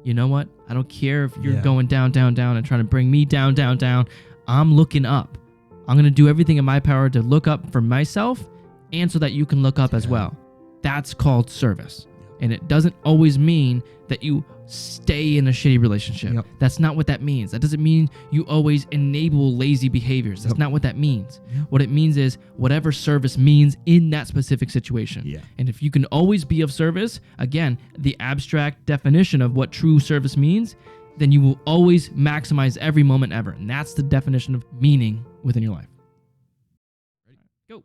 you know what? I don't care if you're going down, down, down and trying to bring me down, down, down. I'm looking up. I'm going to do everything in my power to look up for myself and so that you can look up as well. That's called service. And it doesn't always mean that you stay in a shitty relationship. Yep. That's not what that means. That doesn't mean you always enable lazy behaviors. That's not what that means. Yep. What it means is whatever service means in that specific situation. Yeah. And if you can always be of service, again, the abstract definition of what true service means, then you will always maximize every moment ever. And that's the definition of meaning within your life. Ready? Go.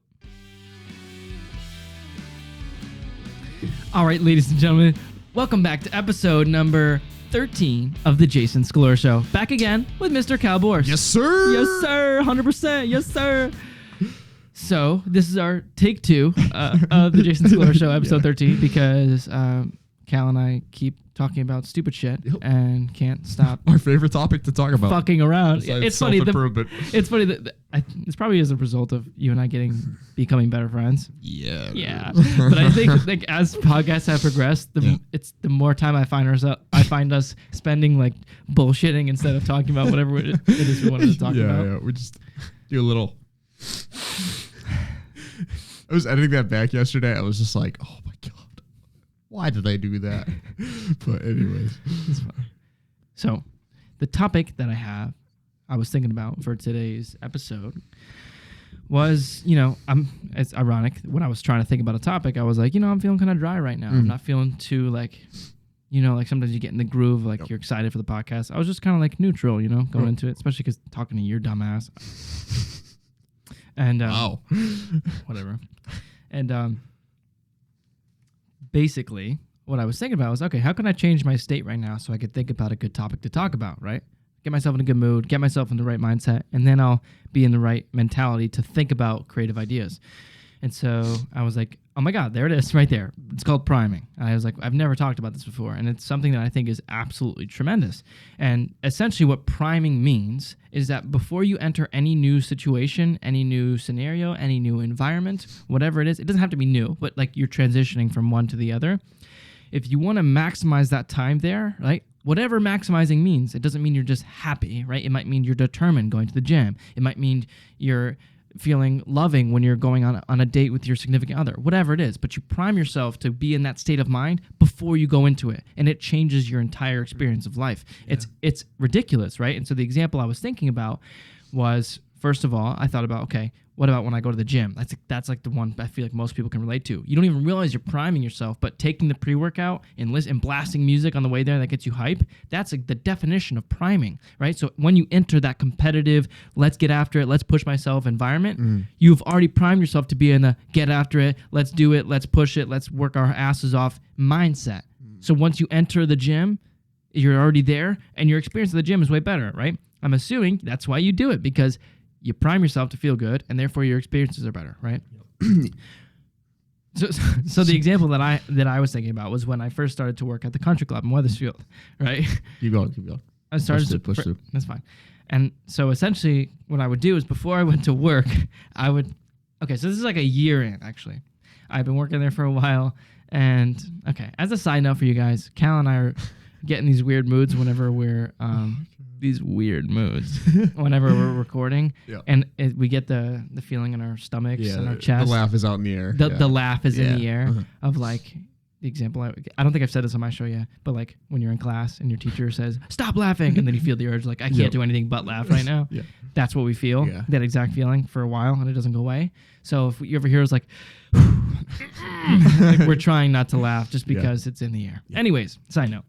All right, ladies and gentlemen, welcome back to episode number 13 of the Jason Scalora Show. Back again with Mr. Calbors. Yes, sir. Yes, sir. 100%. Yes, sir. So this is our take 2 of the Jason Scalora Show, episode 13, because Cal and I keep talking about stupid shit and can't stop. Our favorite topic to talk about. Fucking around. It's funny. It's funny that it's probably as a result of you and I becoming better friends. Yeah. Yeah. But I think like as podcasts have progressed, it's the more time I find us spending like bullshitting instead of talking about whatever it is we wanted to talk about. Yeah. We just do a little. I was editing that back yesterday. I was just like, oh my God. Why did I do that? But anyways. It's fine. So the topic that I was thinking about for today's episode was, it's ironic. When I was trying to think about a topic, I was like, I'm feeling kind of dry right now. I'm not feeling too like sometimes you get in the groove, like you're excited for the podcast. I was just kind of like neutral, going into it, especially because talking to your dumbass. And wow. Whatever. And basically, what I was thinking about was, okay, how can I change my state right now so I could think about a good topic to talk about, right? Get myself in a good mood, get myself in the right mindset, and then I'll be in the right mentality to think about creative ideas. And so I was like, oh my God, there it is right there. It's called priming. I was like, I've never talked about this before, and it's something that I think is absolutely tremendous. And essentially what priming means is that before you enter any new situation, any new scenario, any new environment, whatever it is, it doesn't have to be new, but like you're transitioning from one to the other. If you want to maximize that time there, right? Whatever maximizing means, it doesn't mean you're just happy, right? It might mean you're determined going to the gym. It might mean you're feeling loving when you're going on a date with your significant other, whatever it is. But you prime yourself to be in that state of mind before you go into it, and it changes your entire experience of life. Yeah. It's ridiculous, right? And so the example I was thinking about was, first of all, I thought about, okay, what about when I go to the gym? That's like the one I feel like most people can relate to. You don't even realize you're priming yourself, but taking the pre-workout and blasting music on the way there that gets you hype, that's like the definition of priming, right? So when you enter that competitive, let's get after it, let's push myself environment, you've already primed yourself to be in a get after it, let's do it, let's push it, let's work our asses off mindset. So once you enter the gym, you're already there, and your experience of the gym is way better, right? I'm assuming that's why you do it, because you prime yourself to feel good, and therefore your experiences are better, right? So the example that I was thinking about was when I first started to work at the country club in Wethersfield, right? Keep going. I started push through. That's fine. And so essentially what I would do is before I went to work, so this is like a year in, actually. I've been working there for a while, and okay, as a side note for you guys, Cal and I are getting these weird moods whenever we're whenever we're recording, and we get the feeling in our stomachs and our chest. The laugh is out in the air. The laugh is in the air of like the example. I don't think I've said this on my show yet, but like when you're in class and your teacher says stop laughing, and then you feel the urge like I can't do anything but laugh right now. That's what we feel. That exact feeling for a while, and it doesn't go away. So if you ever hear us like, like we're trying not to laugh just because it's in the air. Anyways, side note.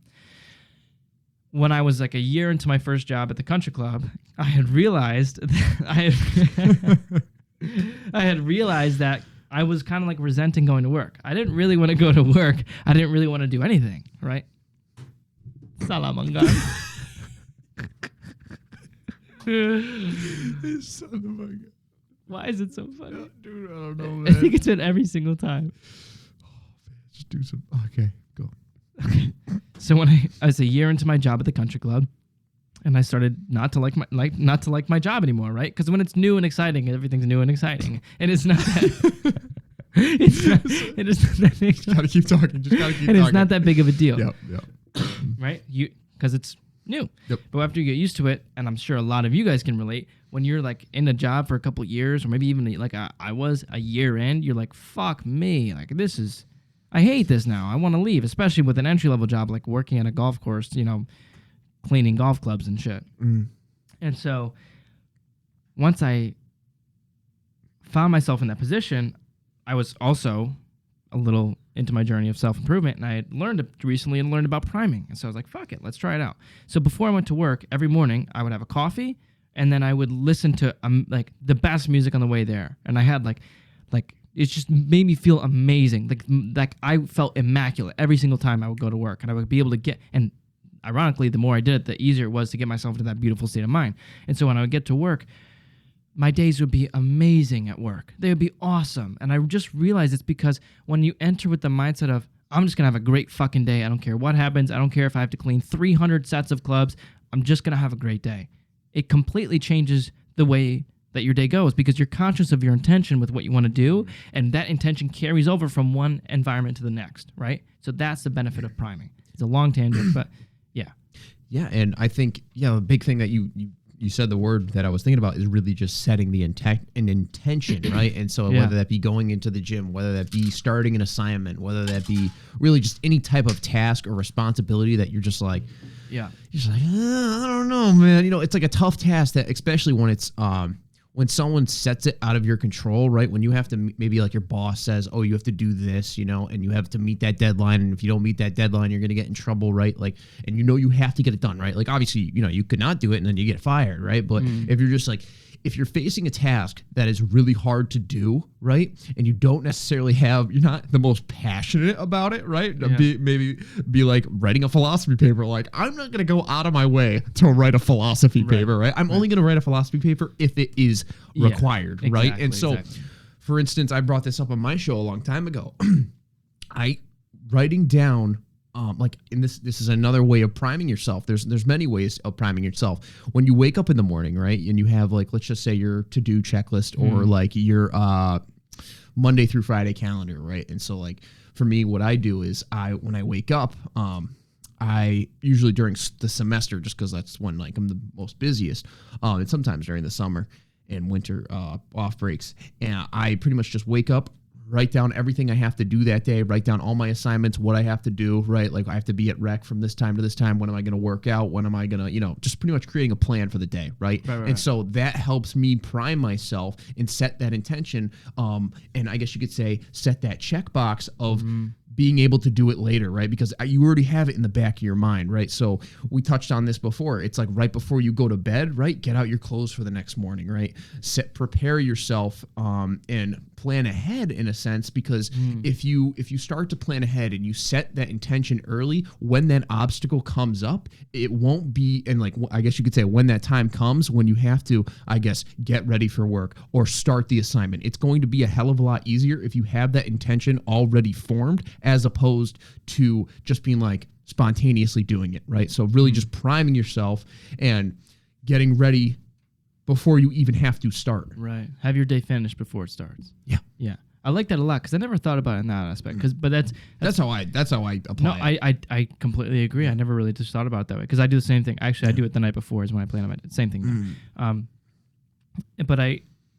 When I was like a year into my first job at the country club, I had realized that I was kind of like resenting going to work. I didn't really want to go to work. I didn't really want to do anything, right? Salamanga. Son of a God. Why is it so funny? Dude, I don't know, man. I think it's been every single time. Oh, man, just do some. Okay, go. Okay. So when I was a year into my job at the country club, and I started not to like my job anymore, right? Because when it's new and exciting, everything's new and exciting, and it's not that. It is not that big. Just gotta keep talking. It's not that big of a deal. Yep. right? Because it's new. Yep. But after you get used to it, and I'm sure a lot of you guys can relate, when you're like in a job for a couple years, or maybe even like I was a year in, you're like, fuck me, like I hate this now. I want to leave, especially with an entry level job like working at a golf course, cleaning golf clubs and shit. And so once I found myself in that position, I was also a little into my journey of self-improvement, and I had recently learned about priming. And so I was like, fuck it, let's try it out. So before I went to work, every morning I would have a coffee, and then I would listen to like the best music on the way there. And I had like it just made me feel amazing. Like I felt immaculate every single time I would go to work, and I would be able to get, and ironically, the more I did it, the easier it was to get myself into that beautiful state of mind. And so when I would get to work, my days would be amazing at work. They would be awesome. And I just realized it's because when you enter with the mindset of, I'm just going to have a great fucking day. I don't care what happens. I don't care if I have to clean 300 sets of clubs. I'm just going to have a great day. It completely changes the way that your day goes because you're conscious of your intention with what you want to do. And that intention carries over from one environment to the next, right? So that's the benefit of priming. It's a long tangent, but yeah. Yeah, and I think, a big thing that you said, the word that I was thinking about is really just setting the intention, right? And so whether that be going into the gym, whether that be starting an assignment, whether that be really just any type of task or responsibility that you're just like, you're just like, I don't know, man. It's like a tough task that, especially when it's when someone sets it out of your control, right? When you have to, maybe like your boss says, oh, you have to do this, and you have to meet that deadline. And if you don't meet that deadline, you're going to get in trouble, right? Like, and you have to get it done, right? Like, obviously, you could not do it and then you get fired, right? But if you're just like, if you're facing a task that is really hard to do, right? And you don't necessarily you're not the most passionate about it, right? Yeah. Maybe be like writing a philosophy paper. Like, I'm not going to go out of my way to write a philosophy paper, right? I'm only going to write a philosophy paper if it is required, right? Exactly, and so, for instance, I brought this up on my show a long time ago. Writing down, and this is another way of priming yourself. There's many ways of priming yourself. When you wake up in the morning, right, and you have like, let's just say your to-do checklist or like your Monday through Friday calendar, right? And so like for me, what I do is when I wake up, I usually during the semester, just because that's when like I'm the most busiest, and sometimes during the summer and winter off breaks, and I pretty much just wake up, write down everything I have to do that day, write down all my assignments, what I have to do, right? Like I have to be at rec from this time to this time. When am I going to work out? When am I going to, just pretty much creating a plan for the day, right? And so that helps me prime myself and set that intention. And I guess you could say set that checkbox of being able to do it later, right? Because you already have it in the back of your mind, right? So we touched on this before. It's like right before you go to bed, right? Get out your clothes for the next morning, right? Prepare yourself and plan ahead in a sense, because if you start to plan ahead and you set that intention early, when that obstacle comes up, it won't be, and like I guess you could say when that time comes when you have to, I guess, get ready for work or start the assignment, it's going to be a hell of a lot easier if you have that intention already formed, as opposed to just being like spontaneously doing it, right? So really just priming yourself and getting ready before you even have to start. Right. Have your day finished before it starts. Yeah. Yeah. I like that a lot because I never thought about it in that aspect. But that's how I apply. No, I completely agree. I never really just thought about it that way because I do the same thing. Actually, I do it the night before is when I plan on my same thing. But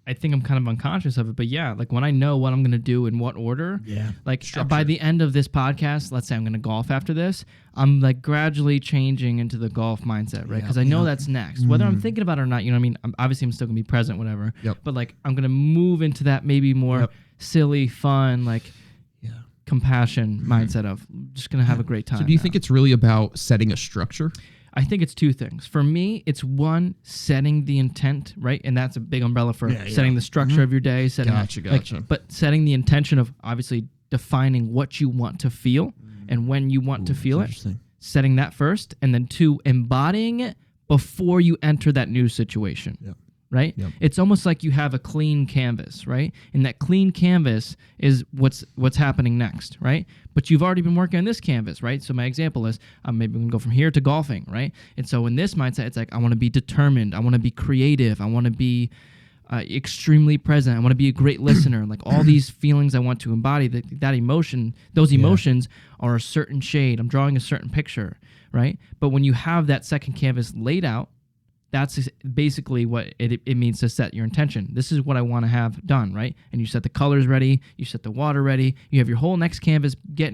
I think I'm kind of unconscious of it. But yeah, like when I know what I'm going to do in what order, like by the end of this podcast, let's say I'm going to golf after this, I'm like gradually changing into the golf mindset, right? Because I know that's next. Whether I'm thinking about it or not, you know what I mean? Obviously, I'm still going to be present, whatever. But like I'm going to move into that maybe more silly, fun, like compassion mindset of just going to have a great time. So do you think it's really about setting a structure? I think it's two things. For me, it's one, setting the intent, right? And that's a big umbrella for setting the structure of your day. Gotcha. But setting the intention of obviously defining what you want to feel and when you want to feel it. Setting that first. And then two, embodying it before you enter that new situation. Right? It's almost like you have a clean canvas, right? And that clean canvas is what's happening next, right? But you've already been working on this canvas, right? So my example is maybe we can go from here to golfing, right? And so in this mindset, it's like I want to be determined, I want to be creative, I want to be extremely present. I want to be a great listener. Like all these feelings I want to embody. That emotion, those emotions are a certain shade. I'm drawing a certain picture, right? But when you have that second canvas laid out, that's basically what it means to set your intention. This is what I want to have done, right? And you set the colors ready, you set the water ready, you have your whole next canvas get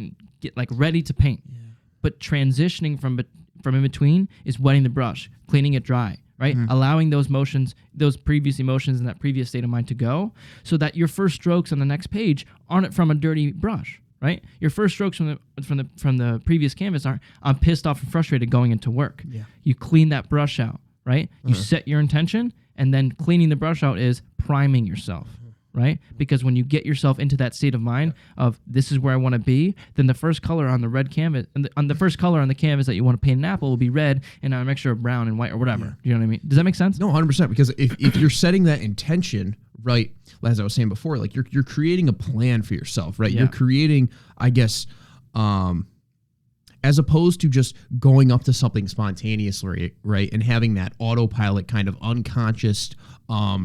like ready to paint. Yeah. But transitioning from in between is wetting the brush, cleaning it dry, right? Allowing those motions, those previous emotions and that previous state of mind to go, so that your first strokes on the next page aren't from a dirty brush, right? Your first strokes from the previous canvas aren't, I'm pissed off and frustrated going into work. Yeah. You clean that brush out. Right? You set your intention, and then cleaning the brush out is priming yourself, right? Because when you get yourself into that state of mind of this is where I want to be, then the first color on the red canvas, on the first color on the canvas that you want to paint an apple will be red and a mixture of brown and white or whatever. You know what I mean? Does that make sense? No, 100%. Because if you're setting that intention, right, as I was saying before, like you're creating a plan for yourself, right? Yeah. You're creating, I guess, as opposed to just going up to something spontaneously, right, and having that autopilot kind of unconscious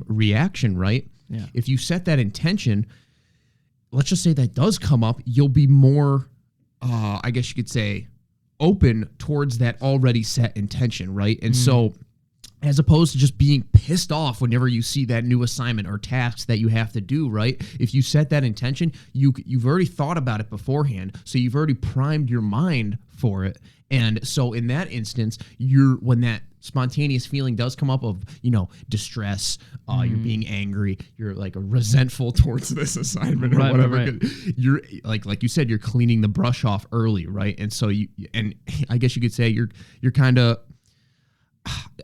reaction, right? Yeah. If you set that intention, let's just say that does come up, you'll be more, I guess you could say, open towards that already set intention, right? And so as opposed to just being pissed off whenever you see that new assignment or tasks that you have to do, right? If you set that intention, you've already thought about it beforehand, so you've already primed your mind for it. And so in that instance, when that spontaneous feeling does come up of, distress, you're being angry, you're like resentful towards this assignment or whatever. Right. You're like you said, you're cleaning the brush off early, right? And so and I guess you could say you're kind of,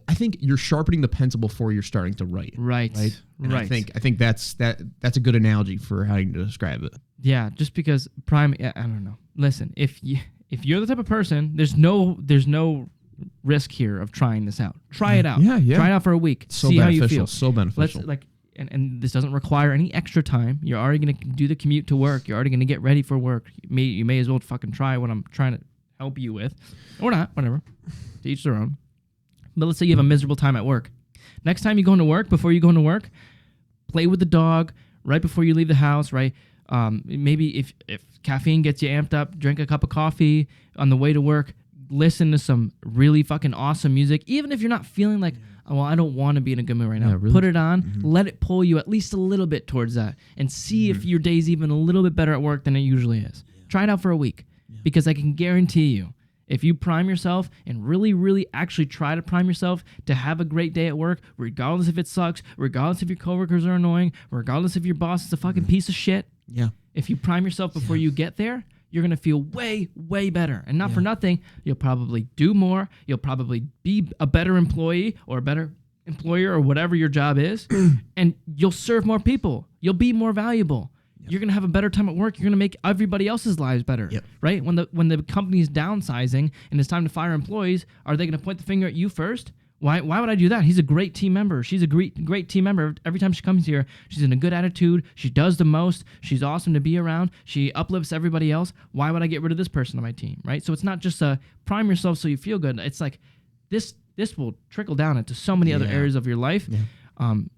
I think you're sharpening the pencil before you're starting to write. Right. And I think that's a good analogy for how you describe it. Yeah, just because I don't know. Listen, if you're the type of person, there's no risk here of trying this out. Try it out. Yeah. Try it out for a week. See how you feel. So beneficial. And this doesn't require any extra time. You're already going to do the commute to work. You're already going to get ready for work. You may as well fucking try what I'm trying to help you with, or not. Whatever. To each their own. But let's say you have a miserable time at work. Next time you go into work, before you go into work, play with the dog right before you leave the house, right? Maybe if caffeine gets you amped up, drink a cup of coffee on the way to work, listen to some really fucking awesome music. Even if you're not feeling like, well, I don't want to be in a good mood right now. Really? Put it on, let it pull you at least a little bit towards that, and see if your day's even a little bit better at work than it usually is. Try it out for a week, because I can guarantee you, if you prime yourself and really, really actually try to prime yourself to have a great day at work, regardless if it sucks, regardless if your coworkers are annoying, regardless if your boss is a fucking piece of shit. Yeah. If you prime yourself before you get there, you're going to feel way, way better. And not for nothing, you'll probably do more. You'll probably be a better employee or a better employer or whatever your job is. And you'll serve more people. You'll be more valuable. You're going to have a better time at work. You're going to make everybody else's lives better, right? When the company's downsizing and it's time to fire employees, are they going to point the finger at you first? Why would I do that? He's a great team member. She's a great team member. Every time she comes here, she's in a good attitude. She does the most. She's awesome to be around. She uplifts everybody else. Why would I get rid of this person on my team, right? So it's not just prime yourself so you feel good. It's like this will trickle down into so many other areas of your life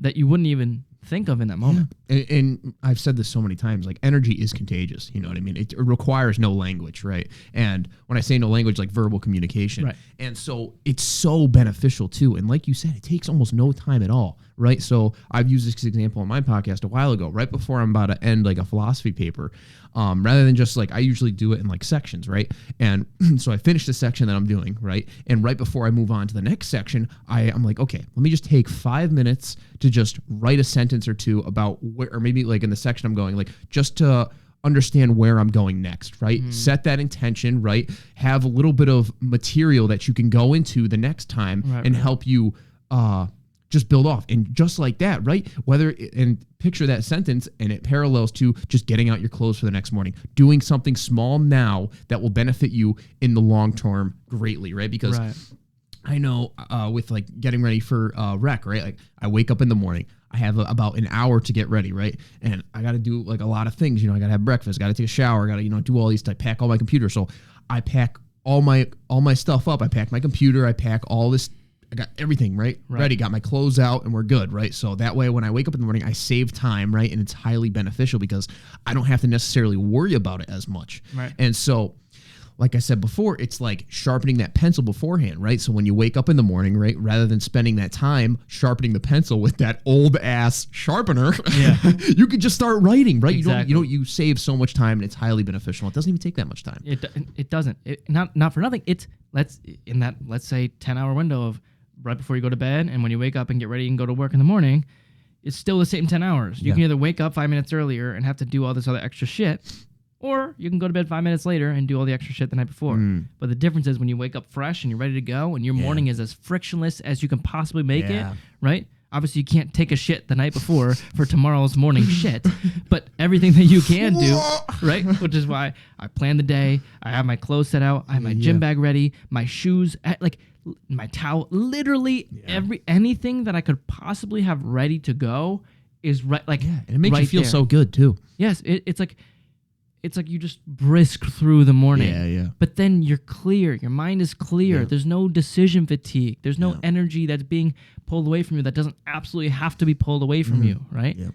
that you wouldn't even think of in that moment. And I've said this so many times, like energy is contagious. You know what I mean? It requires no language, right? And when I say no language, like verbal communication. Right. And so it's so beneficial too. And like you said, it takes almost no time at all, right? So I've used this example on my podcast a while ago, right before I'm about to end like a philosophy paper. Rather than just like, I usually do it in like sections, right? And so I finish the section that I'm doing, right? And right before I move on to the next section, I'm like, okay, let me just take 5 minutes to just write a sentence or two about where, or maybe like in the section I'm going, like just to understand where I'm going next, right? Set that intention, right? Have a little bit of material that you can go into the next time and help you just build off. And just like that, right? And picture that sentence and it parallels to just getting out your clothes for the next morning, doing something small now that will benefit you in the long term greatly, right? Because I know with like getting ready for rec, right? Like I wake up in the morning, I have about an hour to get ready, right? And I got to do like a lot of things, I got to have breakfast, got to take a shower, got to, do all these, I pack all my computer. So I pack all my stuff up. I pack my computer, I pack all this I got everything Right. ready, got my clothes out, and we're good, right? So that way, when I wake up in the morning, I save time, right? And it's highly beneficial because I don't have to necessarily worry about it as much. Right. And so, like I said before, it's like sharpening that pencil beforehand, right? So when you wake up in the morning, right, rather than spending that time sharpening the pencil with that old ass sharpener, Yeah. you could just start writing, right? Exactly. You save so much time, and it's highly beneficial. It doesn't even take that much time. It doesn't. Not for nothing. It's let's say 10-hour window of right before you go to bed and when you wake up and get ready and go to work in the morning, it's still the same 10 hours. You can either wake up 5 minutes earlier and have to do all this other extra shit, or you can go to bed 5 minutes later and do all the extra shit the night before. But the difference is when you wake up fresh and you're ready to go and your morning is as frictionless as you can possibly make it, right? Obviously, you can't take a shit the night before for tomorrow's morning shit, but everything that you can do, right? Which is why I plan the day. I have my clothes set out. I have my gym bag ready, my shoes, like my towel, literally anything that I could possibly have ready to go is right. Like, And it makes right you feel there. so good too. Yes, it's like you just brisk through the morning. Yeah. But then you're clear. Your mind is clear. Yeah. There's no decision fatigue. There's no energy that's being pulled away from you that doesn't absolutely have to be pulled away from you, right? Yeah.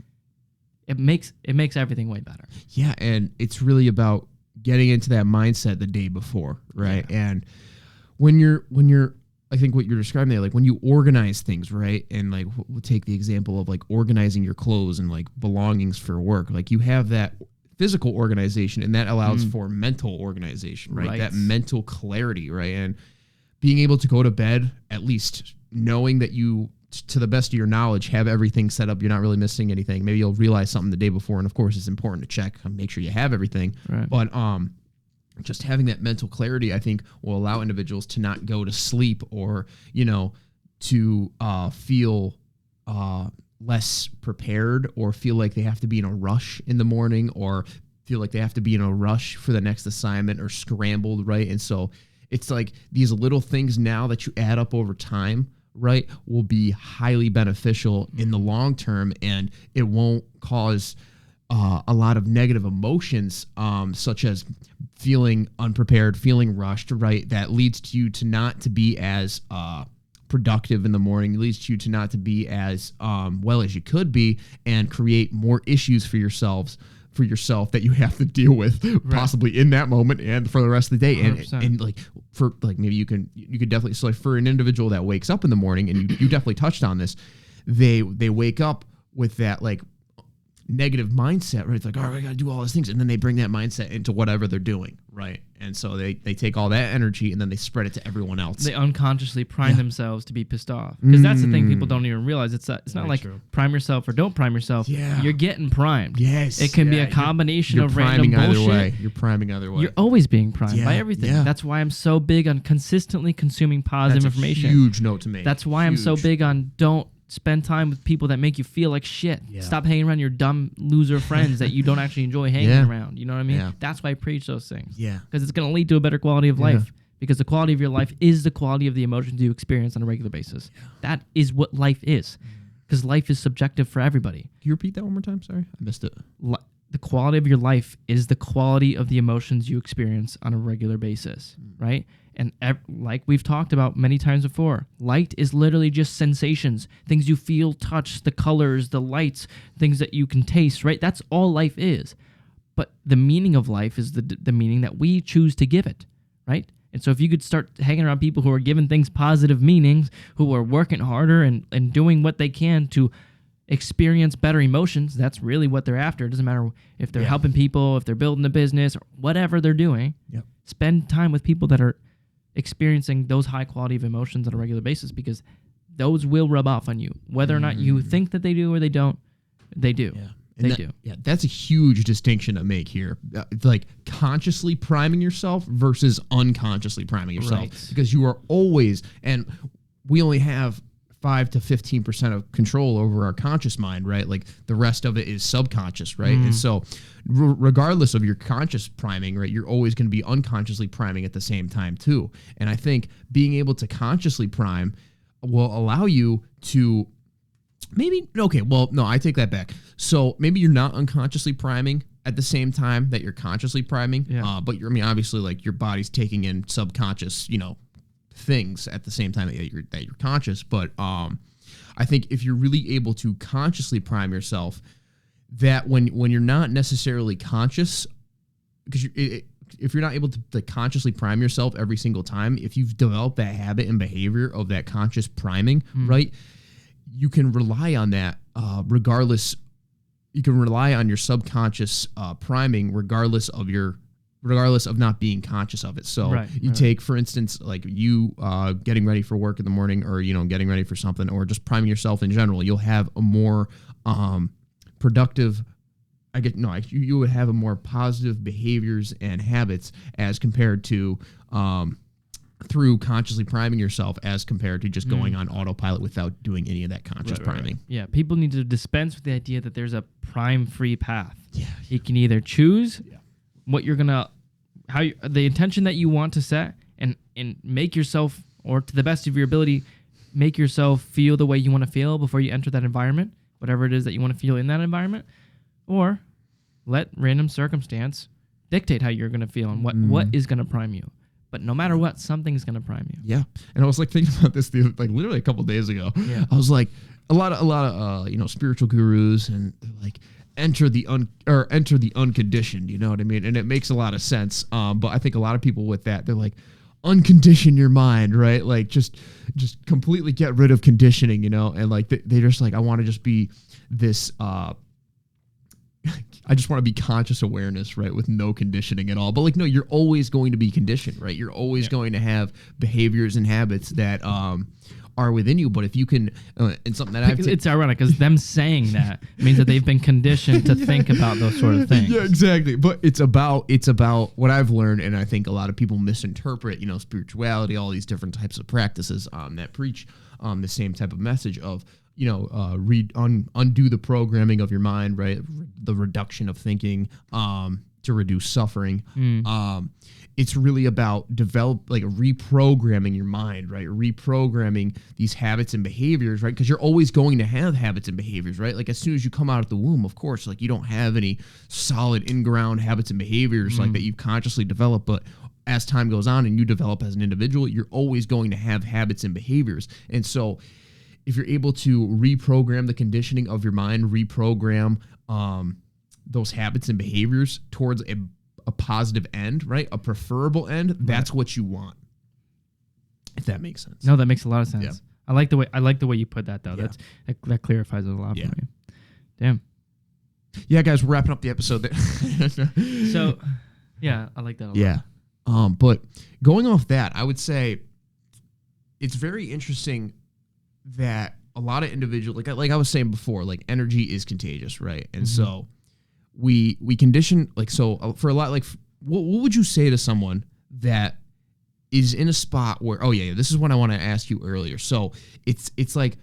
It makes everything way better. Yeah, and it's really about getting into that mindset the day before, right? Yeah. And when you're I think what you're describing there, like when you organize things, right? And like we'll take the example of like organizing your clothes and like belongings for work. Like you have that physical organization and that allows for mental organization, right? That mental clarity, right? And being able to go to bed at least knowing that you, to the best of your knowledge, have everything set up. You're not really missing anything. Maybe you'll realize something the day before. And of course it's important to check and make sure you have everything. Right. But just having that mental clarity, I think, will allow individuals to not go to sleep or, to feel less prepared or feel like they have to be in a rush in the morning or feel like they have to be in a rush for the next assignment or scrambled, right? And so it's like these little things now that you add up over time, right, will be highly beneficial in the long term, and it won't cause a lot of negative emotions, such as feeling unprepared, feeling rushed, right? That leads to you to not to be as productive in the morning. It leads you to not to be as well as you could be, and create more issues for yourself that you have to deal with possibly in that moment and for the rest of the day. 100%. And like for like maybe you could definitely, so like for an individual that wakes up in the morning, and you definitely touched on this, they wake up with that like negative mindset, right? It's like, oh, I got to do all these things. And then they bring that mindset into whatever they're doing, right? And so they take all that energy and then they spread it to everyone else. They unconsciously prime themselves to be pissed off. Because that's the thing people don't even realize. It's not Very like true. prime yourself or don't prime yourself. Yeah. You're getting primed. Yes. It can be a Yeah, combination you're of random priming either bullshit. way. You're priming either way. You're always being primed by Yeah, everything. yeah. That's why I'm so big on consistently consuming positive That's information. a huge note to make. That's why I'm so Huge. big on don't spend time with people that make you feel like shit. Yeah. Stop hanging around your dumb loser friends that you don't actually enjoy hanging Yeah. around. You know what I mean? Yeah. That's why I preach those things. Yeah. Because it's going to lead to a better quality of Yeah. life. Because the quality of your life is the quality of the emotions you experience on a regular basis. That is what life is. Because life is subjective for everybody. Can you repeat that one more time? Sorry, I missed it. The quality of your life is the quality of the emotions you experience on a regular basis, right? And like we've talked about many times before, light is literally just sensations, things you feel, touch, the colors, the lights, things that you can taste, right? That's all life is. But the meaning of life is the meaning that we choose to give it, right? And so if you could start hanging around people who are giving things positive meanings, who are working harder and doing what they can to experience better emotions, that's really what they're after. It doesn't matter if they're helping people, if they're building a business, or whatever they're doing. Yep. Spend time with people that are experiencing those high quality of emotions on a regular basis, because those will rub off on you. Whether or not you think that they do or they don't, they do. Yeah. They And do. Yeah, that's a huge distinction to make here. Like consciously priming yourself versus unconsciously priming yourself. Right. Because you are always, and we only have 5 to 15% of control over our conscious mind, right? Like the rest of it is subconscious, right? And so regardless of your conscious priming, right, you're always going to be unconsciously priming at the same time too. And I think being able to consciously prime will allow you to I take that back. So maybe you're not unconsciously priming at the same time that you're consciously priming. Yeah. But obviously like your body's taking in subconscious, things at the same time that you're conscious. But I think if you're really able to consciously prime yourself, that when you're not necessarily conscious, because if you're not able to consciously prime yourself every single time, if you've developed that habit and behavior of that conscious priming, right, you can rely on that regardless. You can rely on your subconscious priming regardless of not being conscious of it. So take, for instance, like you getting ready for work in the morning, or getting ready for something, or just priming yourself in general. You'll have a more productive. You would have a more positive behaviors and habits as compared to through consciously priming yourself, as compared to just going on autopilot without doing any of that conscious priming. Yeah, people need to dispense with the idea that there's a prime-free path. Yeah, you can either choose what you're gonna, the intention that you want to set, and make yourself, or to the best of your ability, make yourself feel the way you want to feel before you enter that environment, whatever it is that you want to feel in that environment, or let random circumstance dictate how you're gonna feel and what is gonna prime you. But no matter what, something's gonna prime you. Yeah, and I was like thinking about this literally a couple of days ago. Yeah. I was like, a lot of spiritual gurus, and they're like, enter the unconditioned. You know what I mean? And it makes a lot of sense. But I think a lot of people with that, they're like, uncondition your mind, right? Like just completely get rid of conditioning, and like they just like, I want to just be this. I just want to be conscious awareness, right, with no conditioning at all. But like, no, you're always going to be conditioned, right? You're always going to have behaviors and habits that are within you. But if you can, and something that it's ironic because them saying that means that they've been conditioned to think about those sort of things. Yeah, exactly. But it's about what I've learned, and I think a lot of people misinterpret, spirituality, all these different types of practices that preach the same type of message of, undo the programming of your mind, right? The reduction of thinking to reduce suffering. It's really about reprogramming your mind, right? Reprogramming these habits and behaviors, right? Because you're always going to have habits and behaviors, right? Like as soon as you come out of the womb, of course, like you don't have any solid in-ground habits and behaviors like that you've consciously developed, but as time goes on and you develop as an individual, you're always going to have habits and behaviors. And so if you're able to reprogram the conditioning of your mind, reprogram those habits and behaviors towards a positive end, right? A preferable end, that's what you want. If that makes sense. No, that makes a lot of sense. Yeah. I like the way you put that though. Yeah. That clarifies it a lot for me. Damn. Yeah, guys, we're wrapping up the episode there. So, yeah, I like that a lot. Yeah. But going off that, I would say it's very interesting that a lot of individuals, like I was saying before, like energy is contagious, right? And so we condition, for a lot, like what would you say to someone that is in a spot where, this is what I want to ask you earlier. So it's like,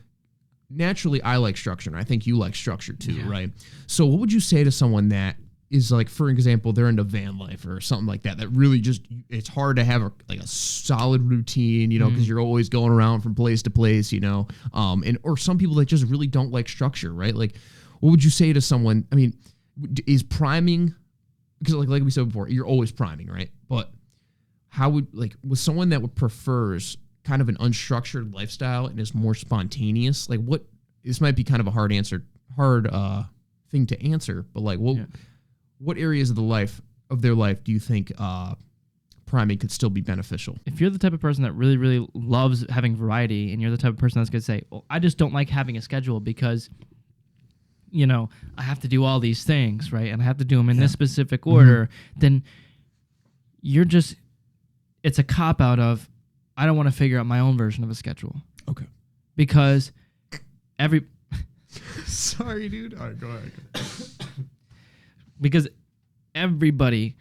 naturally I like structure, and I think you like structure too, right? So what would you say to someone that is like, for example, they're into van life or something like that really just, it's hard to have a solid routine, because you're always going around from place to place, or some people that just really don't like structure, right? Like, what would you say to someone? I mean, is priming, because like we said before, you're always priming, right? But how with someone that prefers kind of an unstructured lifestyle and is more spontaneous, like this might be kind of a hard thing to answer, but like, what areas of their life do you think priming could still be beneficial? If you're the type of person that really, really loves having variety, and you're the type of person that's going to say, well, I just don't like having a schedule because, I have to do all these things, right? And I have to do them in this specific order, then it's a cop-out of, I don't want to figure out my own version of a schedule. Okay. Because Sorry, dude. All right, go ahead. Because everybody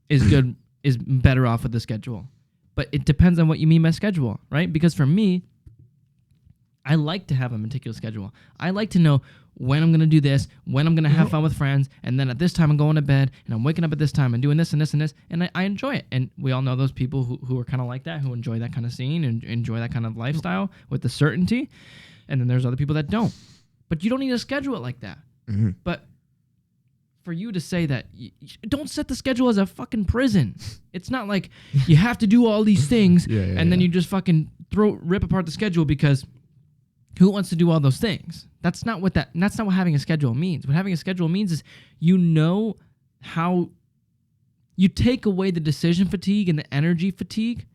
is better off with the schedule. But it depends on what you mean by schedule, right? Because for me, I like to have a meticulous schedule. I like to know when I'm going to do this, when I'm going to have fun with friends, and then at this time I'm going to bed, and I'm waking up at this time and doing this and this and this, and I enjoy it. And we all know those people who are kind of like that, who enjoy that kind of scene and enjoy that kind of lifestyle with the certainty. And then there's other people that don't. But you don't need to schedule it like that. But for you to say that don't set the schedule as a fucking prison. It's not like you have to do all these things and then you just fucking rip apart the schedule because who wants to do all those things? That's not what having a schedule means. What having a schedule means is you know how you take away the decision fatigue and the energy fatigue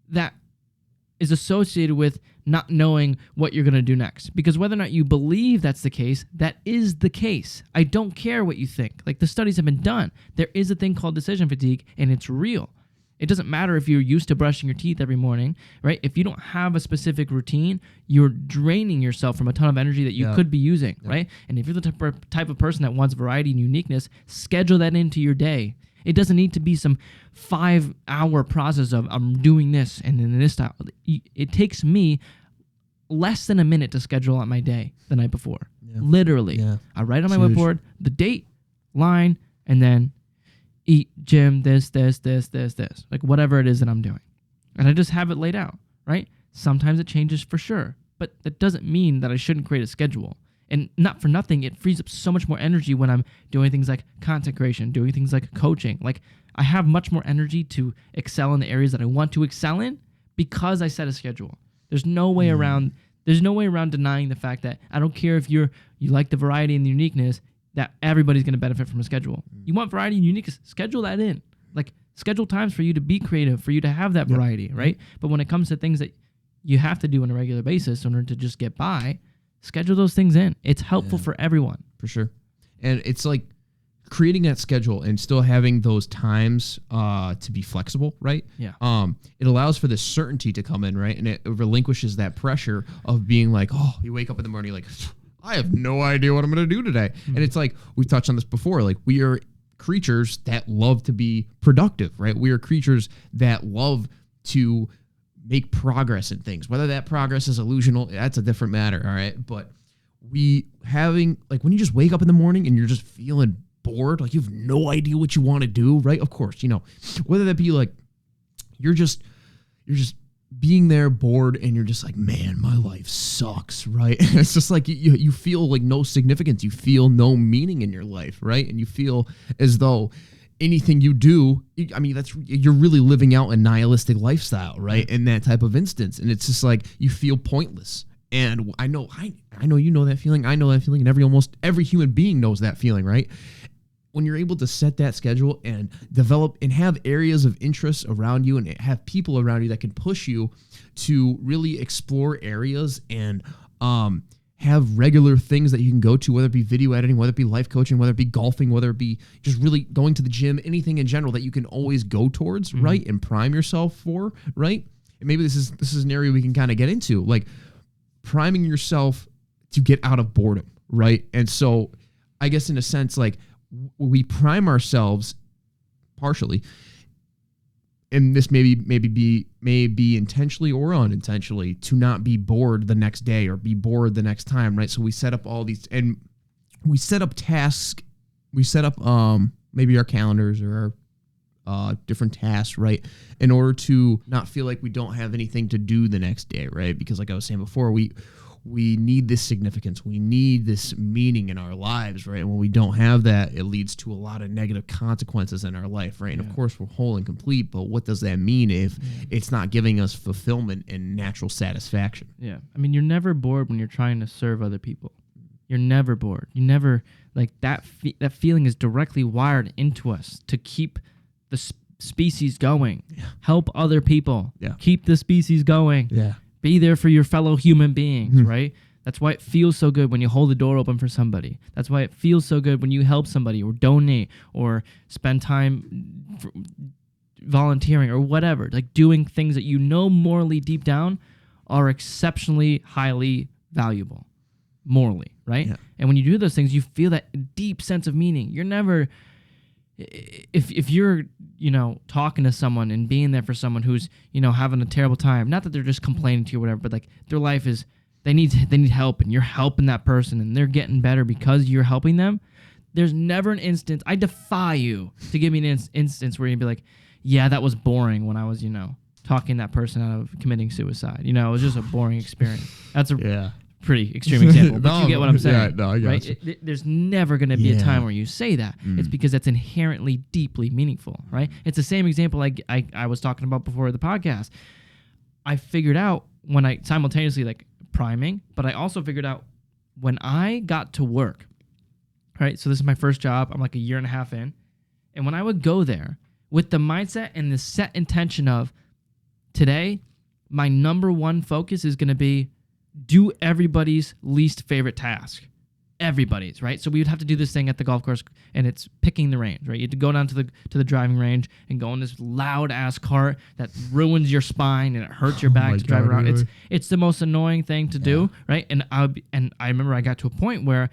that is associated with not knowing what you're going to do next. Because whether or not you believe that's the case, that is the case. I don't care what you think. Like, the studies have been done. There is a thing called decision fatigue, and it's real. It doesn't matter if you're used to brushing your teeth every morning, right? If you don't have a specific routine, you're draining yourself from a ton of energy that you could be using, right? And if you're the type of person that wants variety and uniqueness, schedule that into your day. It doesn't need to be some 5-hour process of I'm doing this and then this style. It takes me less than a minute to schedule out my day the night before. Yeah. Literally. Yeah. I write on my whiteboard the date, line, and then eat, gym, this. Like whatever it is that I'm doing. And I just have it laid out, right? Sometimes it changes for sure. But that doesn't mean that I shouldn't create a schedule. And not for nothing, it frees up so much more energy when I'm doing things like content creation, doing things like coaching. Like, I have much more energy to excel in the areas that I want to excel in because I set a schedule. There's no way around. There's no way around denying the fact that I don't care if you like the variety and the uniqueness, that everybody's going to benefit from a schedule. You want variety and uniqueness, schedule that in. Like, schedule times for you to be creative, for you to have that variety, right? But when it comes to things that you have to do on a regular basis in order to just get by, schedule those things in. It's helpful for everyone. For sure. And it's like creating that schedule and still having those times to be flexible, right? Yeah. It allows for this certainty to come in, right? And it relinquishes that pressure of being like, oh, you wake up in the morning like, I have no idea what I'm going to do today. Mm-hmm. And it's like, we've touched on this before, like we are creatures that love to be productive, right? We are creatures that love to make progress in things. Whether that progress is illusional, that's a different matter, all right? But when you just wake up in the morning and you're just feeling bored, like you have no idea what you want to do, right? Of course, whether that be like you're just being there bored and you're just like, man, my life sucks, right? It's just like you feel like no significance. You feel no meaning in your life, right? And you feel as though anything you do, I mean, you're really living out a nihilistic lifestyle, right? In that type of instance. And it's just like you feel pointless. And I know you know that feeling. I know that feeling. And almost every human being knows that feeling, right? When you're able to set that schedule and develop and have areas of interest around you and have people around you that can push you to really explore areas and have regular things that you can go to, whether it be video editing, whether it be life coaching, whether it be golfing, whether it be just really going to the gym, anything in general that you can always go towards, right? And prime yourself for, right? And maybe this is an area we can kind of get into, like priming yourself to get out of boredom, right? And so I guess in a sense, like we prime ourselves partially, and this may be intentionally or unintentionally, to not be bored the next day or be bored the next time, right? So we set up all these, and we set up tasks. We set up maybe our calendars or our different tasks, right? In order to not feel like we don't have anything to do the next day, right? Because like I was saying before, we need this significance. We need this meaning in our lives, right? And when we don't have that, it leads to a lot of negative consequences in our life, right? And of course, we're whole and complete, but what does that mean if it's not giving us fulfillment and natural satisfaction? Yeah. I mean, you're never bored when you're trying to serve other people. You're never bored. You never, like, that feeling is directly wired into us to keep the species going. Yeah. Help other people. Yeah. Keep the species going. Yeah. Be there for your fellow human beings, right? That's why it feels so good when you hold the door open for somebody. That's why it feels so good when you help somebody or donate or spend time volunteering or whatever. Like doing things that you know morally deep down are exceptionally highly valuable morally, right? Yeah. And when you do those things, you feel that deep sense of meaning. You're never... If you're, talking to someone and being there for someone who's, having a terrible time, not that they're just complaining to you or whatever, but like their life is, they need help and you're helping that person and they're getting better because you're helping them. There's never an instance, I defy you to give me an instance where you'd be like, yeah, that was boring when I was, talking that person out of committing suicide. It was just a boring experience. pretty extreme example, but you get what I'm saying. Yeah, no, I got right? you. There's never going to be a Yeah. time where you say that. It's because that's inherently deeply meaningful, right? It's the same example I was talking about before the podcast. I figured out when I simultaneously like priming, but I also figured out when I got to work, right? So this is my first job. I'm like a year and a half in. And when I would go there with the mindset and the set intention of today, my number one focus is going to be do everybody's least favorite task. Everybody's, right? So we would have to do this thing at the golf course, and it's picking the range, right? You have to go down to the driving range and go in this loud ass cart that ruins your spine and it hurts your back to drive around. Really? It's the most annoying thing to do, right? And I remember I got to a point where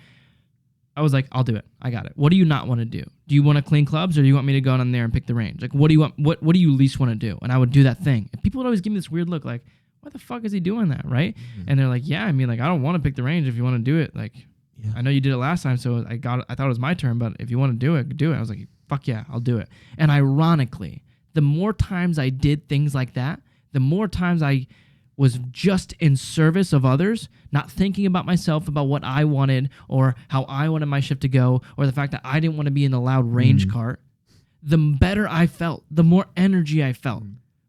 I was like, I'll do it. I got it. What do you not want to do? Do you want to clean clubs, or do you want me to go down there and pick the range? Like, what do you want? What do you least want to do? And I would do that thing. And people would always give me this weird look, like, why the fuck is he doing that, right? And they're like, yeah, I mean, like, I don't want to pick the range if you want to do it. Like, I know you did it last time, so I thought it was my turn, but if you want to do it, do it. I was like, fuck yeah, I'll do it. And ironically, the more times I did things like that, the more times I was just in service of others, not thinking about myself, about what I wanted or how I wanted my shift to go, or the fact that I didn't want to be in the loud range cart, the better I felt, the more energy I felt.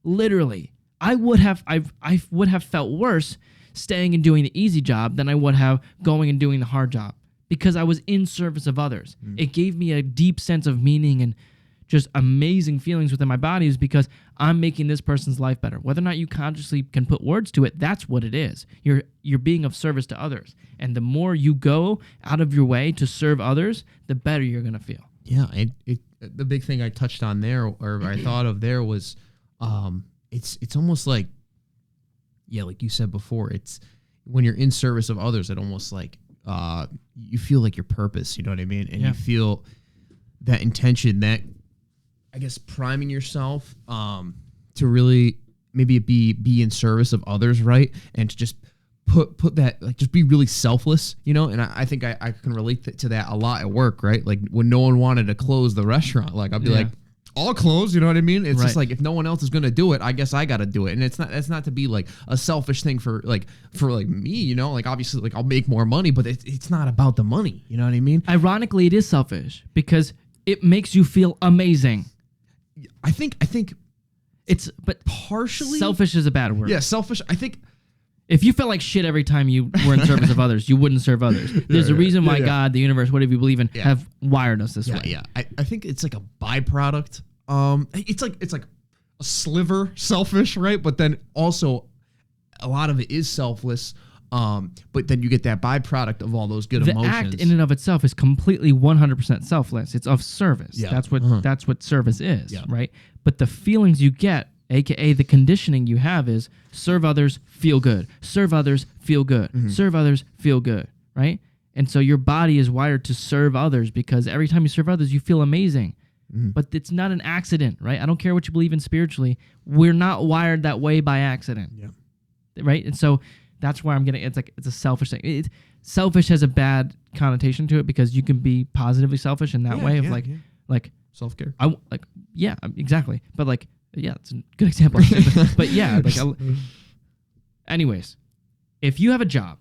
Literally, I would have felt worse staying and doing the easy job than I would have going and doing the hard job, because I was in service of others. It gave me a deep sense of meaning and just amazing feelings within my body, is because I'm making this person's life better. Whether or not you consciously can put words to it, that's what it is. You're being of service to others. And the more you go out of your way to serve others, the better you're going to feel. Yeah, the big thing I touched on there, or I thought of there, was it's almost like, yeah, like you said before, it's when you're in service of others, it almost like you feel like your purpose, you know what I mean? And you feel that intention, that, I guess, priming yourself to really maybe be in service of others, right? And to just put that, like, just be really selfless, you know? And I think I can relate to that a lot at work, right? Like when no one wanted to close the restaurant, like I'd be like, I'll close, you know what I mean? It's just like, if no one else is gonna do it, I guess I gotta do it. And it's not to be like a selfish thing for me, you know? Like, obviously, like, I'll make more money, but it's not about the money, you know what I mean? Ironically, it is selfish because it makes you feel amazing. I think but partially selfish is a bad word. Yeah, selfish. I think if you felt like shit every time you were in service of others, you wouldn't serve others. There's a reason why God, the universe, whatever you believe in, have wired us this way. Yeah, I think it's like a byproduct. It's like a sliver selfish, right? But then also a lot of it is selfless. But then you get that byproduct of all those good emotions. The act in and of itself is completely 100% selfless. It's of service. Yeah. That's what service is, right? But the feelings you get, aka the conditioning you have, is serve others, feel good. Serve others, feel good. Serve others, feel good, right? And so your body is wired to serve others because every time you serve others, you feel amazing. But it's not an accident, right? I don't care what you believe in spiritually. We're not wired that way by accident, right? And so that's why I'm getting. It's a selfish thing. Selfish has a bad connotation to it because you can be positively selfish in that way of like self-care. Exactly. But like, it's a good example. but yeah, like, anyways, if you have a job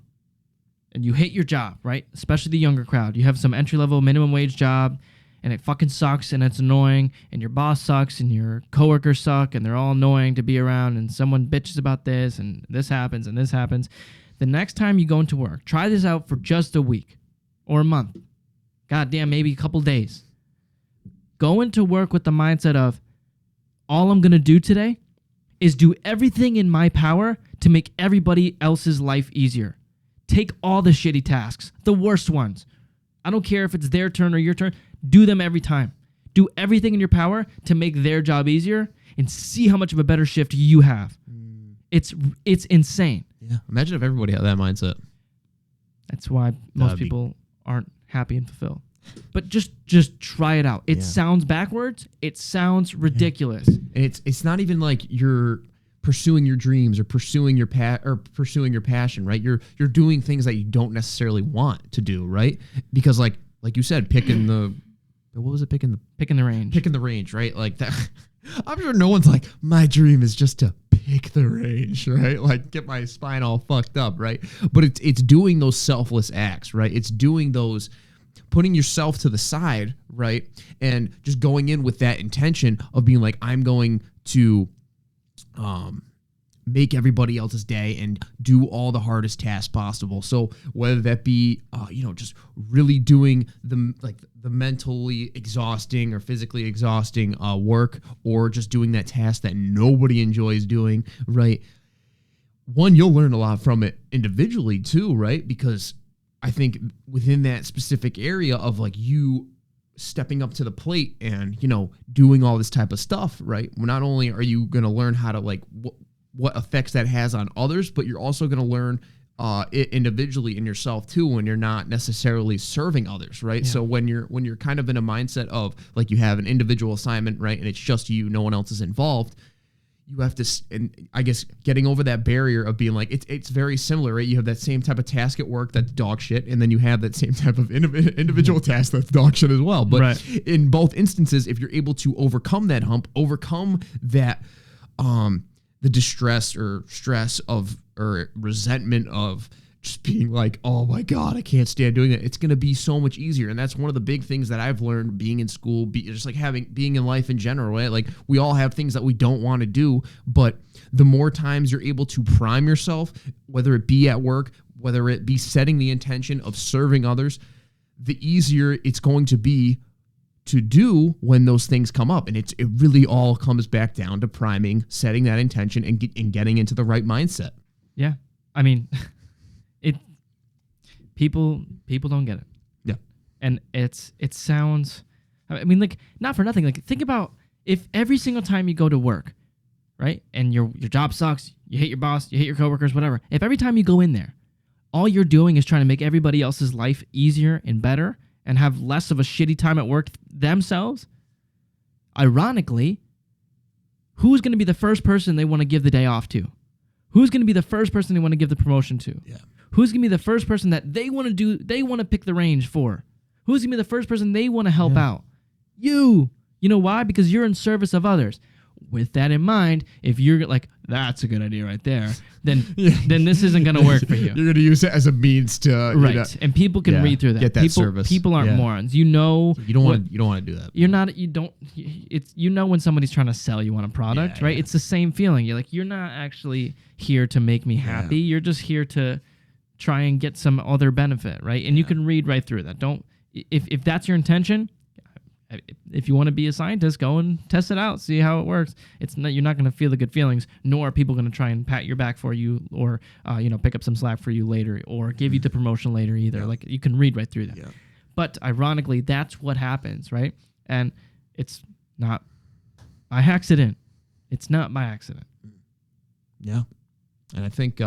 and you hate your job, right? Especially the younger crowd, you have some entry-level minimum wage job, and it fucking sucks and it's annoying, and your boss sucks and your coworkers suck and they're all annoying to be around, and someone bitches about this and this happens and this happens. The next time you go into work, try this out for just a week or a month. Goddamn, maybe a couple days. Go into work with the mindset of, all I'm going to do today is do everything in my power to make everybody else's life easier. Take all the shitty tasks, the worst ones. I don't care if it's their turn or your turn. Do them every time. Do everything in your power to make their job easier and see how much of a better shift you have. It's insane. Yeah. Imagine if everybody had that mindset. That's why most people aren't happy and fulfilled. But just try it out. It sounds backwards. It sounds ridiculous. And it's not even like you're pursuing your dreams or pursuing your passion, right? You're doing things that you don't necessarily want to do, right? Because like you said, picking the what was it? Picking the range. Picking the range, right? Like that. I'm sure no one's like, my dream is just to pick the range, right? Like get my spine all fucked up, right? But it's doing those selfless acts, right? It's doing those, putting yourself to the side, right? And just going in with that intention of being like, I'm going to make everybody else's day and do all the hardest tasks possible. So whether that be, just really doing the mentally exhausting or physically exhausting work, or just doing that task that nobody enjoys doing, right? One, you'll learn a lot from it individually too, right? Because I think within that specific area of like you stepping up to the plate and, doing all this type of stuff, right? Well, not only are you going to learn how to like what effects that has on others, but you're also going to learn it individually in yourself too, when you're not necessarily serving others, right? Yeah. So when you're kind of in a mindset of like you have an individual assignment, right, and it's just you, no one else is involved, you have to, and I guess getting over that barrier of being like, it's very similar, right? You have that same type of task at work that's dog shit, and then you have that same type of individual task that's dog shit as well. But right. In both instances, if you're able to overcome that hump, overcome that, the distress or stress of, or resentment of just being like, oh my God, I can't stand doing it. It's going to be so much easier. And that's one of the big things that I've learned being in school, just like being in life in general, right? Like we all have things that we don't want to do, but the more times you're able to prime yourself, whether it be at work, whether it be setting the intention of serving others, the easier it's going to be to do when those things come up. And it really all comes back down to priming, setting that intention, and getting into the right mindset. Yeah. I mean, people don't get it. Yeah. And it sounds, I mean, like, not for nothing. Like, think about if every single time you go to work, right, and your job sucks, you hate your boss, you hate your coworkers, whatever. If every time you go in there, all you're doing is trying to make everybody else's life easier and better, and have less of a shitty time at work themselves, ironically, who's going to be the first person they want to give the day off to? Who's going to be the first person they want to give the promotion to? Yeah. Who's going to be the first person that they want to pick the range for? Who's going to be the first person they want to help out? You. You know why? Because you're in service of others. With that in mind, if you're like, that's a good idea right there, then this isn't going to work for you. You're going to use it as a means to right, and people can read through that. Get that service. People aren't morons. You know, so you don't want to do that. You're not. You don't. It's when somebody's trying to sell you on a product, right? Yeah. It's the same feeling. You're like, you're not actually here to make me happy. Yeah. You're just here to try and get some other benefit, right? And you can read right through that. Don't if that's your intention. If you want to be a scientist, go and test it out, see how it works. You're not going to feel the good feelings, nor are people going to try and pat your back for you, or pick up some slack for you later, or give you the promotion later either. Yeah. Like, you can read right through that. Yeah. But ironically, that's what happens, right? And it's not by accident. It's not by accident. Yeah, and I think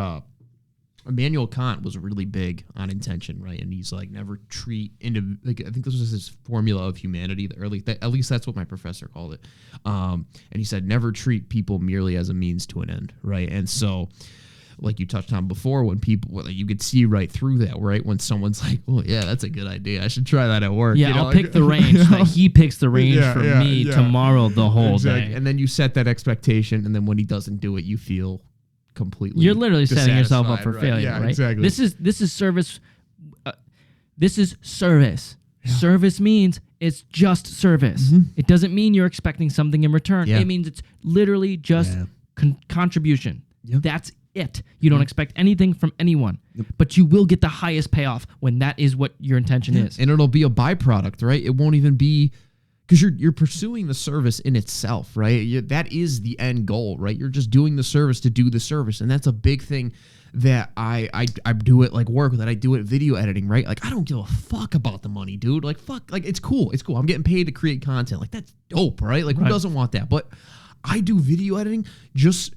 Immanuel Kant was really big on intention, right? And he's like, never treat I think this was his formula of humanity. At least that's what my professor called it. And he said, never treat people merely as a means to an end, right? And so, like you touched on before, when people, you could see right through that, right? When someone's like, oh yeah, that's a good idea, I should try that at work. Yeah, I'll pick the range. That he picks the range for me tomorrow the whole day. And then you set that expectation, and then when he doesn't do it, you feel completely. You're literally setting yourself up for failure, yeah, right? Exactly. This is service. This is service. Yeah. Service means it's just service. Mm-hmm. It doesn't mean you're expecting something in return. Yeah. It means it's literally just contribution. Yep. That's it. You don't expect anything from anyone, but you will get the highest payoff when that is what your intention is. And it'll be a byproduct, right? It won't even be, because you're pursuing the service in itself, right? That is the end goal, right? You're just doing the service to do the service. And that's a big thing that I do at like work, that I do at video editing, right? Like, I don't give a fuck about the money, dude. Like, fuck, like, it's cool. It's cool. I'm getting paid to create content. Like, that's dope, right? Like, who doesn't want that? But I do video editing just,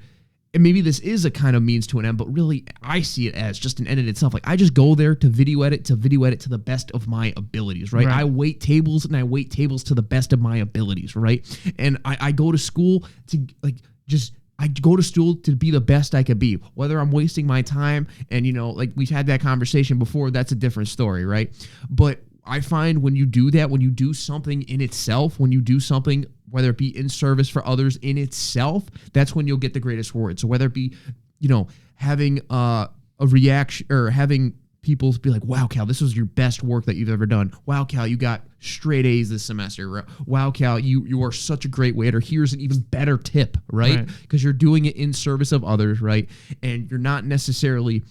and maybe this is a kind of means to an end, but really I see it as just an end in itself. Like, I just go there to video edit to the best of my abilities, right? I wait tables to the best of my abilities, right? And I go to school to I go to school to be the best I could be. Whether I'm wasting my time and, like we've had that conversation before, that's a different story, right? But I find when you do that, when you do something in itself, when you do something, whether it be in service for others in itself, that's when you'll get the greatest reward. So whether it be, having a reaction or having people be like, wow, Cal, this was your best work that you've ever done. Wow, Cal, you got straight A's this semester. Wow, Cal, you are such a great waiter. Here's an even better tip, right? Because you're doing it in service of others, right? And you're not necessarily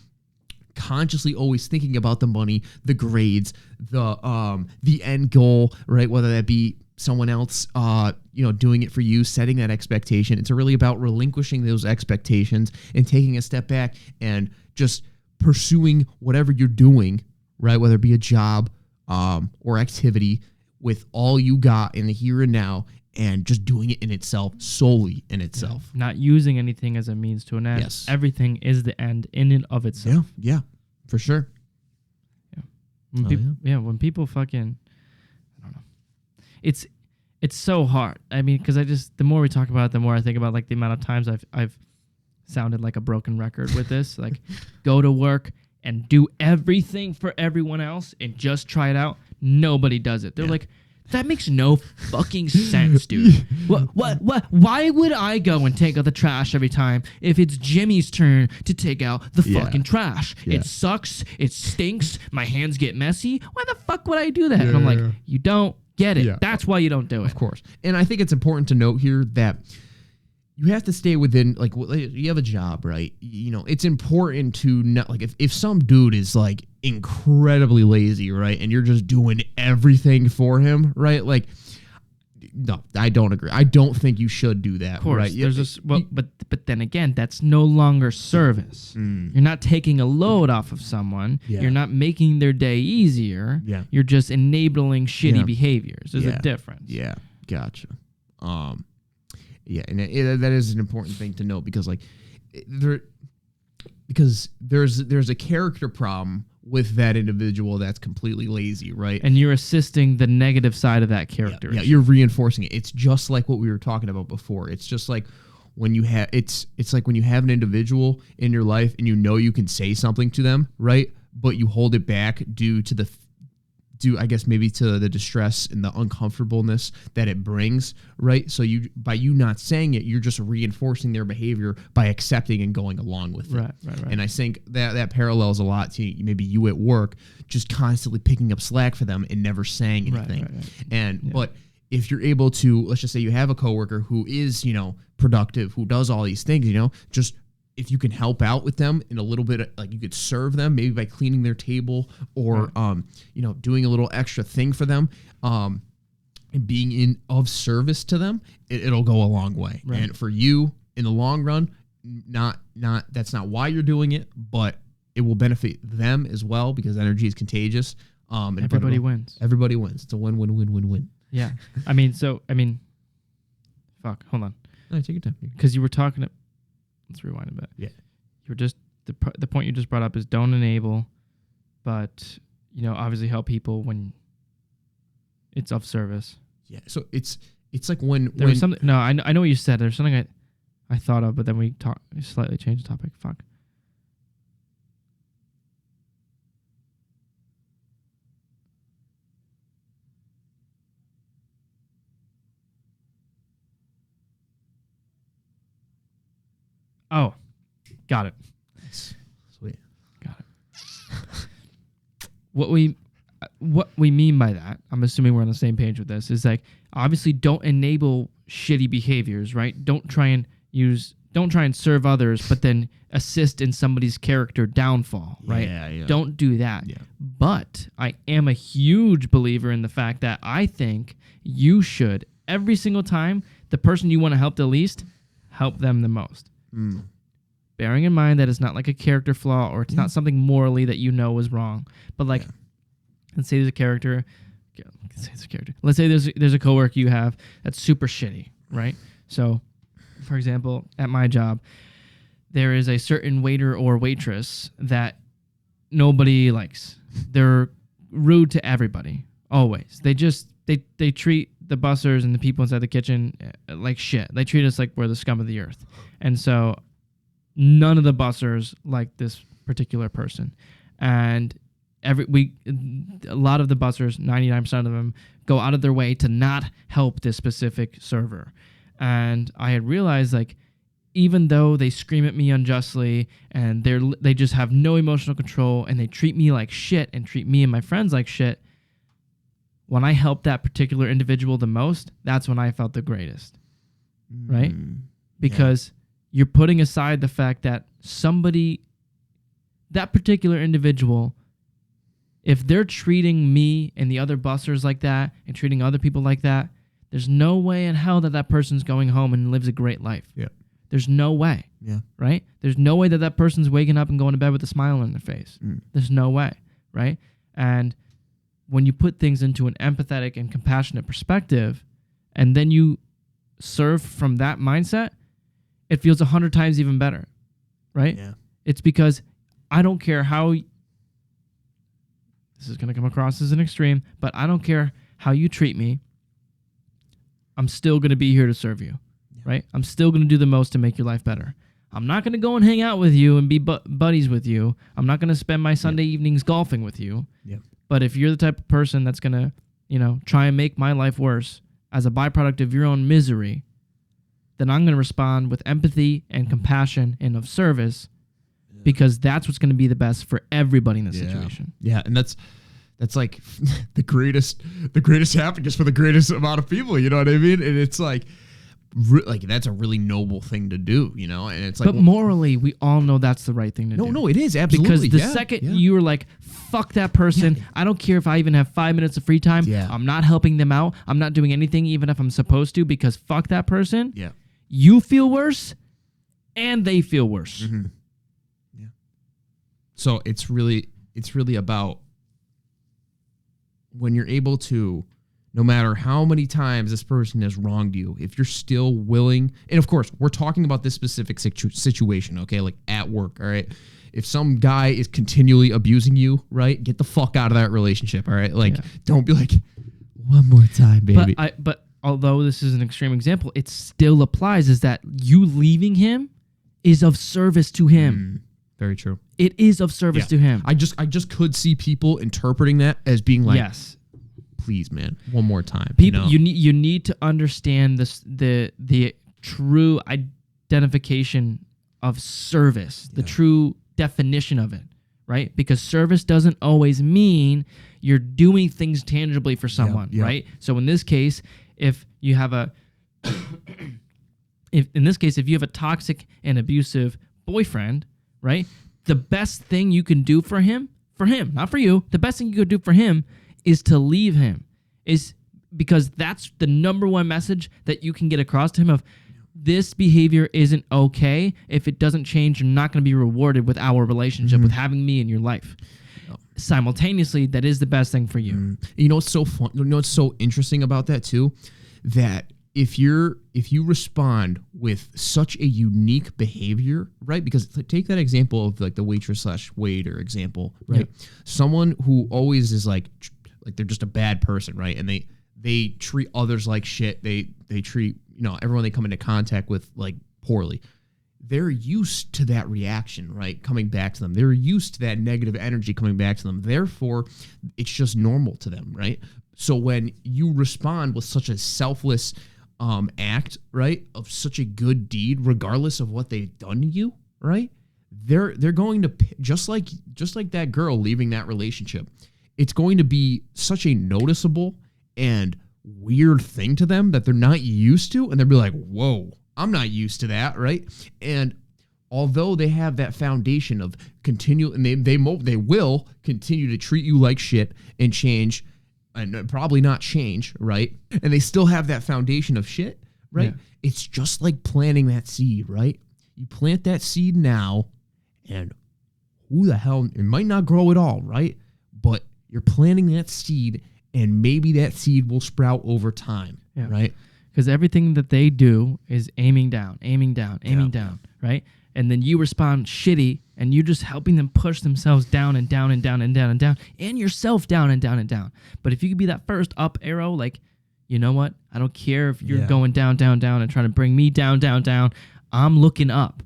consciously always thinking about the money, the grades, the end goal, right? Whether that be someone else, doing it for you, setting that expectation. It's really about relinquishing those expectations and taking a step back and just pursuing whatever you're doing, right? Whether it be a job or activity with all you got in the here and now, and just doing it in itself, solely in itself. Not using anything as a means to an end. Yes. Everything is the end in and of itself. Yeah, for sure. Yeah. When people fucking, I don't know. It's so hard. I mean, because the more we talk about it, the more I think about like the amount of times I've sounded like a broken record with this. Like, go to work and do everything for everyone else and just try it out. Nobody does it. They're like, that makes no fucking sense, dude. What? Why would I go and take out the trash every time if it's Jimmy's turn to take out the fucking trash? Yeah. It sucks. It stinks. My hands get messy. Why the fuck would I do that? And I'm like, you don't get it. Yeah. That's why you don't do it. Of course. And I think it's important to note here that you have to stay within, like, you have a job, right? It's important to not, like, if some dude is, like, incredibly lazy, right, and you're just doing everything for him, right? Like, no, I don't agree. I don't think you should do that, of course, right? There's but then again, that's no longer service. You're not taking a load off of someone. Yeah. You're not making their day easier. Yeah. You're just enabling shitty behaviors. There's a difference. Yeah, gotcha. Yeah, and that is an important thing to note because there's a character problem with that individual that's completely lazy, right? And you're assisting the negative side of that character. Yeah, you're reinforcing it. It's just like what we were talking about before. It's just like when you have it's like when you have an individual in your life and you can say something to them, right? But you hold it back due to I guess maybe to the distress and the uncomfortableness that it brings, right? So by you not saying it, you're just reinforcing their behavior by accepting and going along with it. Right. And I think that parallels a lot to maybe you at work, just constantly picking up slack for them and never saying anything. Right. But if you're able to, let's just say you have a coworker who is, productive, who does all these things, just if you can help out with them in a little bit, like you could serve them maybe by cleaning their table or, doing a little extra thing for them, and being of service to them, it'll go a long way. Right. And for you in the long run, that's not why you're doing it, but it will benefit them as well because energy is contagious. Everybody wins. Everybody wins. It's a win-win-win-win-win. Yeah. Fuck, hold on. No, take your time. Because you were talking let's rewind a bit. Yeah. You're just the point you just brought up is don't enable, but obviously help people when it's of service. Yeah. So it's like when was something. No, I know what you said. There's something I thought of, but then we slightly changed the topic. Fuck. Oh, got it. Sweet. Got it. What we mean by that, I'm assuming we're on the same page with this, is like obviously don't enable shitty behaviors, right? Don't try and serve others, but then assist in somebody's character downfall, right? Yeah. Don't do that. Yeah. But I am a huge believer in the fact that I think you should, every single time, the person you want to help the least, help them the most. Bearing in mind that it's not like a character flaw or it's not something morally that is wrong. But like, let's say there's a character. Let's say there's a coworker you have that's super shitty, right? So, for example, at my job, there is a certain waiter or waitress that nobody likes. They're rude to everybody, always. They treat the bussers and the people inside the kitchen like shit. They treat us like we're the scum of the earth. And so none of the bussers like this particular person. And a lot of the bussers, 99% of them, go out of their way to not help this specific server. And I had realized, like, even though they scream at me unjustly and they just have no emotional control and they treat me like shit and treat me and my friends like shit, when I helped that particular individual the most, that's when I felt the greatest, right? Because you're putting aside the fact that that particular individual, if they're treating me and the other bussers like that and treating other people like that, there's no way in hell that person's going home and lives a great life. Yeah. There's no way. Yeah. Right? There's no way that person's waking up and going to bed with a smile on their face. There's no way. Right? And when you put things into an empathetic and compassionate perspective, and then you serve from that mindset, it feels 100 times even better. Right? Yeah. It's because I don't care how, this is going to come across as an extreme, but I don't care how you treat me. I'm still going to be here to serve you. Right? I'm still going to do the most to make your life better. I'm not going to go and hang out with you and be buddies with you. I'm not going to spend my Sunday evenings golfing with you. Yeah. But if you're the type of person that's going to, try and make my life worse as a byproduct of your own misery, then I'm going to respond with empathy and compassion and of service, because that's what's going to be the best for everybody in this situation. Yeah, and that's like the greatest happiness for the greatest amount of people. You know what I mean? And it's like that's a really noble thing to do, and it's like, but morally, we all know that's the right thing to do. No, it is absolutely, because the second you were like, fuck that person, I don't care if I even have 5 minutes of free time. I'm not helping them out. I'm not doing anything, even if I'm supposed to, because fuck that person. Yeah, you feel worse, and they feel worse. Mm-hmm. Yeah. So it's really about when you're able to, no matter how many times this person has wronged you, if you're still willing, and of course, we're talking about this specific situation, okay? Like at work, all right? If some guy is continually abusing you, right? Get the fuck out of that relationship, all right? Like, don't be like, one more time, baby. But although this is an extreme example, it still applies, is that you leaving him is of service to him. Very true. It is of service to him. I just could see people interpreting that as being like, yes, please, man, one more time. People, you need to understand this, the true identification of service, the true definition of it, right? Because service doesn't always mean you're doing things tangibly for someone, right? So in this case, if you have a toxic and abusive boyfriend, right? The best thing you can do for him, not for you, the best thing you could do for him is to leave him, is because that's the number one message that you can get across to him of, this behavior isn't okay. If it doesn't change, you're not going to be rewarded with our relationship, with having me in your life. Simultaneously, that is the best thing for you. You know what's so fun? You know what's so interesting about that too? That if you respond with such a unique behavior, right? Because take that example of like the waitress/waiter example, right? Yeah. Someone who always is like they're just a bad person, right? And they treat others like shit. They treat, everyone they come into contact with like poorly. They're used to that reaction, right? Coming back to them. They're used to that negative energy coming back to them. Therefore, it's just normal to them, right? So when you respond with such a selfless act, right, of such a good deed, regardless of what they've done to you, right? They're going to, just like that girl leaving that relationship, it's going to be such a noticeable and weird thing to them that they're not used to, and they'll be like, whoa, I'm not used to that, right? And although they have that foundation of and they will continue to treat you like shit and change, and probably not change, right? And they still have that foundation of shit, right? Yeah. It's just like planting that seed, right? You plant that seed now, and who the hell, it might not grow at all, right? But you're planting that seed, and maybe that seed will sprout over time, right? Because everything that they do is aiming down, right? And then you respond shitty, and you're just helping them push themselves down and down and down and down and down, and yourself down and down and down. But if you could be that first up arrow, like, you know what? I don't care if you're going down, down, down and trying to bring me down, down, down. I'm looking up.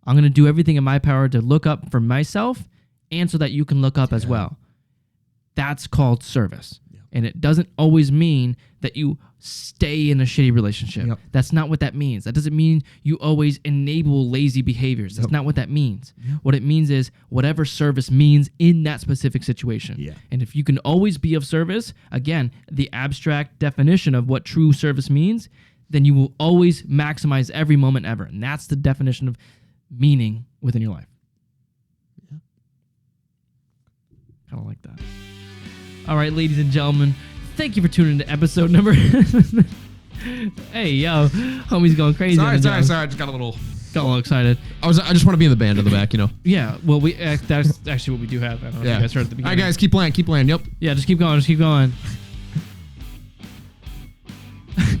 I'm going to do everything in my power to look up for myself and so that you can look up as well. That's called service. Yeah. And it doesn't always mean that you stay in a shitty relationship. Yep. That's not what that means. That doesn't mean you always enable lazy behaviors. That's not what that means. What it means is whatever service means in that specific situation. Yeah. And if you can always be of service, again, the abstract definition of what true service means, then you will always maximize every moment ever. And that's the definition of meaning within your life. Yeah. Kind of like that. All right, ladies and gentlemen, thank you for tuning into episode number. Hey, yo, homie's going crazy. Sorry. I just got a little excited. I just want to be in the band in the back, you know. Yeah, well, that's actually what we do have. I don't know if you guys heard at the All beginning. right, guys, keep playing. Yep. Yeah, just keep going.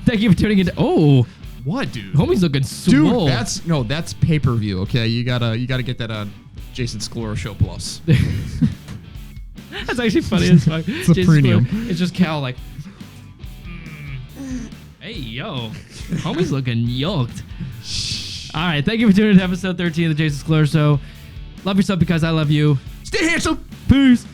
Thank you for tuning in. Oh, What, dude? homie's looking swole. Dude, that's pay-per-view. Okay, you gotta get that on Jason Scalora Show Plus. That's actually funny as fuck. It's a premium. It's just Cal like, hey, yo, homie's looking yoked. All right, thank you for tuning in to episode 13 of the Jason Scalora Show. Love yourself because I love you. Stay handsome. Peace.